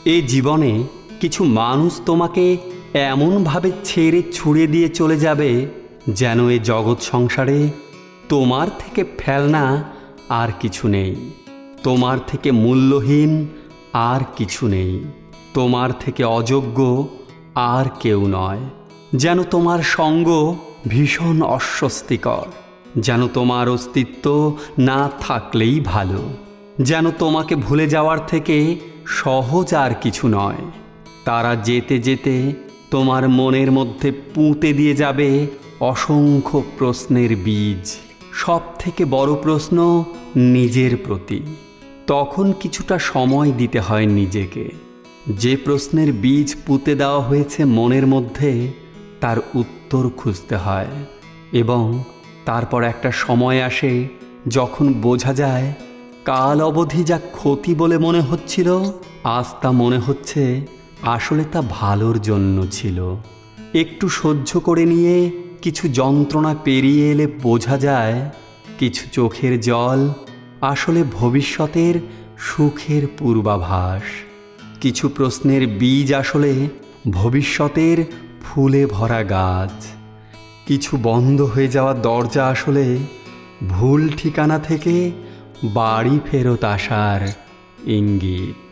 এই জীবনে কিছু মানুষ তোমাকে এমনভাবে ছেড়ে ছুড়ে দিয়ে চলে যাবে যেন এ জগৎ সংসারে তোমার থেকে ফেলনা আর কিছু নেই, তোমার থেকে মূল্যহীন আর কিছু নেই, তোমার থেকে অযোগ্য আর কেউ নয়। যেন তোমার সঙ্গ ভীষণ অস্বস্তিকর, যেন তোমার অস্তিত্ব না থাকলেই ভালো, যেন তোমাকে ভুলে যাওয়ার থেকে সহজ আর কিছু নয়। তারা যেতে যেতে তোমার মনের মধ্যে পুঁতে দিয়ে যাবে অসংখ্য প্রশ্নের বীজ। সব থেকে বড় প্রশ্ন নিজের প্রতি। তখন কিছুটা সময় দিতে হয় নিজেকে। যে প্রশ্নের বীজ পুঁতে দেওয়া হয়েছে মনের মধ্যে, তার উত্তর খুঁজতে হয়। এবং তারপর একটা সময় আসে যখন বোঝা যায় কাল অবধি যা ক্ষতি বলে মনে হচ্ছিল, আজ তা মনে হচ্ছে আসলে তা ভালোর জন্য ছিল। একটু সহ্য করে নিয়ে কিছু যন্ত্রণা পেরিয়ে এলে বোঝা যায় কিছু চোখের জল আসলে ভবিষ্যতের সুখের পূর্বাভাস। কিছু প্রশ্নের বীজ আসলে ভবিষ্যতের ফুলে ভরা গাছ। কিছু বন্ধ হয়ে যাওয়া দরজা আসলে ভুল ঠিকানা থেকে বাড়ি ফেরত আসার ইঙ্গিত।